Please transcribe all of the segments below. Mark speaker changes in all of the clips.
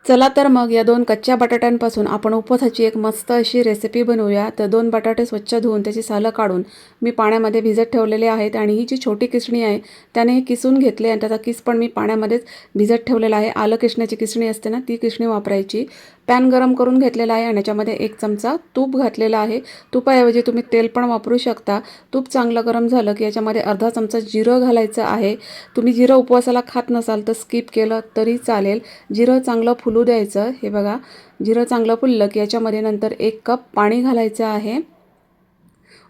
Speaker 1: चला तर मग या 2 कच्च्या बटाट्यांपासून आपण उपवासाची एक मस्त अशी रेसिपी बनवूया। तर 2 बटाटे स्वच्छ धुवून त्याची सालं काढून मी पाण्यामध्ये भिजत ठेवलेले आहेत आणि ही जी छोटी किसणी आहे त्याने हे किसून घेतले आणि त्याचा किस पण मी पाण्यामध्येच भिजत ठेवलेला आहे। आलं किसण्याची किसणी असते ना, ती किसणी वापरायची। पॅन गरम करून घेतलेला आहे आणि याच्यामध्ये 1 चमचा तूप घातलेला आहे। तुपाऐवजी तुम्ही तेल पण वापरू शकता। तूप चांगलं गरम झालं की याच्यामध्ये अर्धा चमचा जिरं घालायचं आहे। तुम्ही जिरं उपवासाला खात नसाल तर स्किप केलं तरी चालेल। जिरं चांगलं फुलू द्यायचं। हे बघा, जिरं चांगलं फुललं की याच्यामध्ये नंतर 1 कप पाणी घालायचं आहे।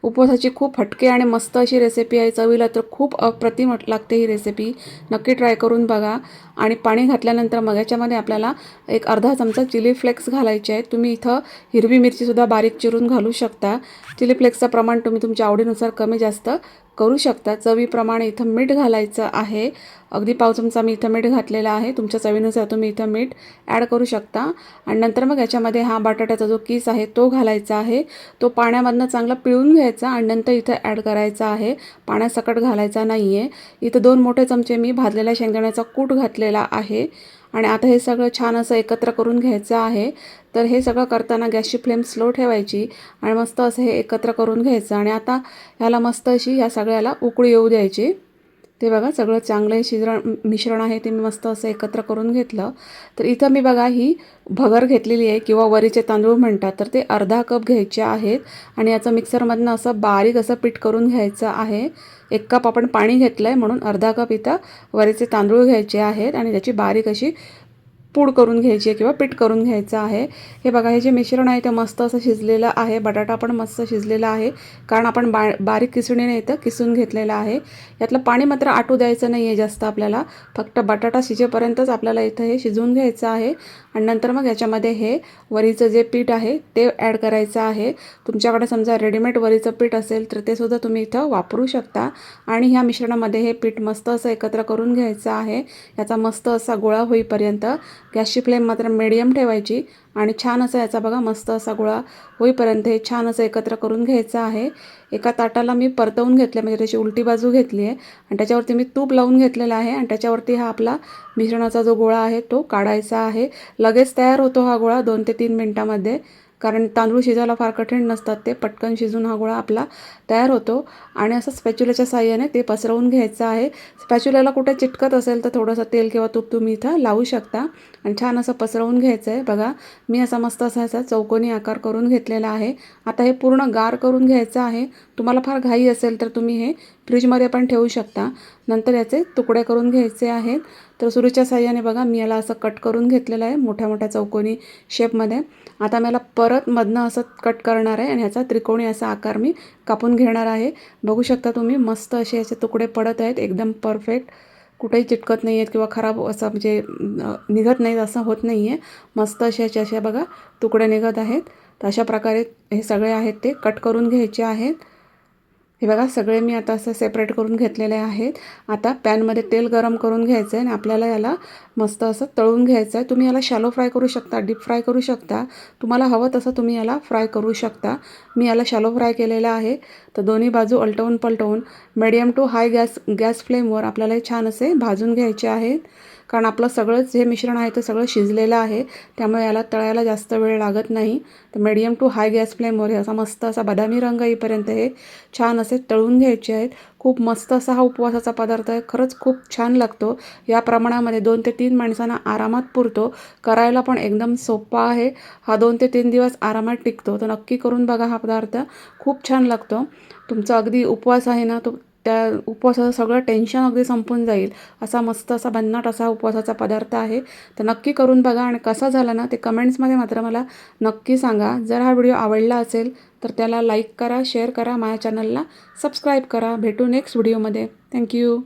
Speaker 1: उपवासाची खूप हटके आणि मस्त अशी रेसिपी आहे। चवीला तर खूप अप्रतिम लागते ही रेसिपी, नक्की ट्राय करून बघा। आणि पाणी घातल्यानंतर मग याच्यामध्ये आपल्याला एक अर्धा चमचा चिली फ्लेक्स घालायचे आहेत। तुम्ही इथं हिरवी मिरचीसुद्धा बारीक चिरून घालू शकता। चिली फ्लेक्सचं प्रमाण तुम्ही तुमच्या आवडीनुसार कमी जास्त करू शकता। चवीप्रमाणे इथं मीठ घालायचं आहे। अगदी पाव चमचा मी इथं मीठ घातलेला आहे। तुमच्या चवीनुसार तुम्ही इथं मीठ ॲड करू शकता। आणि नंतर मग याच्यामध्ये हा बटाट्याचा जो किस आहे तो घालायचा आहे। तो पाण्यामधनं चांगला पिळून घ्यायचा आणि नंतर इथं ॲड करायचा आहे। पाण्यासकट घालायचा नाही आहे। इथं 2 मोठे चमचे मी भाजलेल्या शेंगदाण्याचा कूट घातलेला आहे। आणि आता हे सगळं छान असं एकत्र करून घ्यायचं आहे। तर हे सगळं करताना गॅसची फ्लेम स्लो ठेवायची आणि मस्त असं हे एकत्र करून घ्यायचं। आणि आता ह्याला मस्त अशी या सगळ्याला उकळी येऊ द्यायची। ते बघा, सगळं चांगलं मिश्रण आहे ते मी मस्त असं एकत्र करून घेतलं। तर इथं मी बघा ही भगर घेतलेली आहे किंवा वरीचे तांदूळ म्हणतात, तर ते अर्धा कप घ्यायचे आहेत। आणि याचं मिक्सरमधनं असं बारीक असं पीठ करून घ्यायचं आहे। 1 कप आपण पाणी घेतलं आहे म्हणून अर्धा कप इथं वरीचे तांदूळ घ्यायचे आहेत आणि त्याची बारीक अशी पूड करून घ्यायची किंवा पीठ करून घ्यायचं आहे। हे बघा, हे जे मिश्रण आहे ते मस्त असं शिजलेलं आहे। बटाटा पण मस्त शिजलेला आहे, कारण आपण बारीक किसणीने इथं किसून घेतलेलं आहे। यातलं पाणी मात्र आटू द्यायचं नाही आहे जास्त, आपल्याला फक्त बटाटा शिजेपर्यंतच आपल्याला इथं हे शिजवून घ्यायचं आहे। आणि नंतर मग याच्यामध्ये हे वरीचं जे पीठ आहे ते ॲड करायचं आहे। तुमच्याकडे समजा रेडीमेड वरीचं पीठ असेल तर ते सुद्धा तुम्ही इथं वापरू शकता। आणि ह्या मिश्रणामध्ये हे पीठ मस्त असं एकत्र करून घ्यायचं आहे। याचा मस्त असा गोळा होईपर्यंत गॅसची फ्लेम मात्र मीडियम ठेवायची आणि छान असा याचा बघा मस्त असा गोळा होईपर्यंत हे छान असं एकत्र करून घ्यायचं आहे। एका ताटाला मी परतवून घेतलं, म्हणजे त्याची उलटी बाजू घेतली आहे आणि त्याच्यावरती मी तूप लावून घेतलेलं आहे आणि त्याच्यावरती हा आपला मिश्रणाचा जो गोळा आहे तो काढायचा आहे। लगेच तयार होतो हा गोळा 2 ते 3 मिनिटांमध्ये, कारण तांदूळ शिजायला फार कठीण नसतात, ते पटकन शिजून हा गोळा आपला तयार होतो। आणि असं स्पॅच्युलाच्या साहाय्याने ते पसरवून घ्यायचं आहे। स्पॅच्युलाला कुठे चिटकत असेल तर थोडंसं तेल किंवा तूप तुम्ही इथं लावू शकता आणि छान असं पसरवून घ्यायचं आहे। बघा, मी असा मस्त असा चौकोनी आकार करून घेतलेला आहे। आता हे पूर्ण गार करून घ्यायचं आहे। तुम्हाला फार घाई असेल तर तुम्ही हे फ्रीजमध्ये पण ठेवू शकता। नंतर याचे तुकडे करून घ्यायचे आहेत। तर सुरीच्या साहाय्याने बघा मी याला असं कट करून घेतलेलं आहे मोठ्या मोठ्या चौकोनी शेपमध्ये। आता मला परत मधनं असं कट करणार आहे आणि ह्याचा त्रिकोणी असा आकार मी कापून घेणार आहे। बघू शकता तुम्ही मस्त असे याचे तुकडे पडत आहेत, एकदम परफेक्ट, कुठेही चिटकत नाही आहेत किंवा खराब असं म्हणजे निघत नाहीत असं होत नाही आहे। मस्त असे असे बघा तुकडे निघत आहेत। तर अशा प्रकारे हे सगळे आहेत ते कट करून घ्यायचे आहेत। हे बघा, सगळे मी आता असं सेपरेट करून घेतलेले आहेत। आता पॅनमध्ये तेल गरम करून घ्यायचं आहे आणि आपल्याला याला मस्त असं तळून घ्यायचं आहे। तुम्ही याला शॅलो फ्राय करू शकता, डीप फ्राय करू शकता, तुम्हाला हवं तसं तुम्ही याला फ्राय करू शकता। मी याला शॅलो फ्राय केलेला आहे। तर दोन्ही बाजू अलटवून पलटवून मीडियम टू हाय गॅस फ्लेमवर आपल्याला हे छान असे भाजून घ्यायचे आहेत, कारण आपलं सगळंच जे मिश्रण आहे ते सगळं शिजलेलं आहे, त्यामुळे याला तळायला जास्त वेळ लागत नाही। तर मीडियम टू हाय गॅस फ्लेमवर असा मस्त असा बदामी रंग येईपर्यंत हे छान असे तळून घ्यायचे आहेत। खूप मस्त असा हा उपवासाचा पदार्थ आहे, खरंच खूप छान लागतो। या प्रमाणामध्ये 2 ते 3 माणसांना आरामात पुरतो, करायला पण एकदम सोपा आहे। हा 2 ते 3 दिवस आरामात टिकतो। तर नक्की करून बघा, हा पदार्थ खूप छान लागतो। तुमचा अगदी उपवास आहे ना, तो त्या उपवासाचं सगळं टेन्शन अगदी संपून जाईल, असा मस्त असा भन्नाट असा उपवासाचा पदार्थ आहे। तर नक्की करून बघा आणि कसा झाला ना ते कमेंट्समध्ये मात्र मला नक्की सांगा। जर हा व्हिडिओ आवडला असेल तर त्याला लाईक करा, शेअर करा, माझ्या चॅनलला सबस्क्राईब करा। भेटू नेक्स्ट व्हिडिओमध्ये। थँक्यू।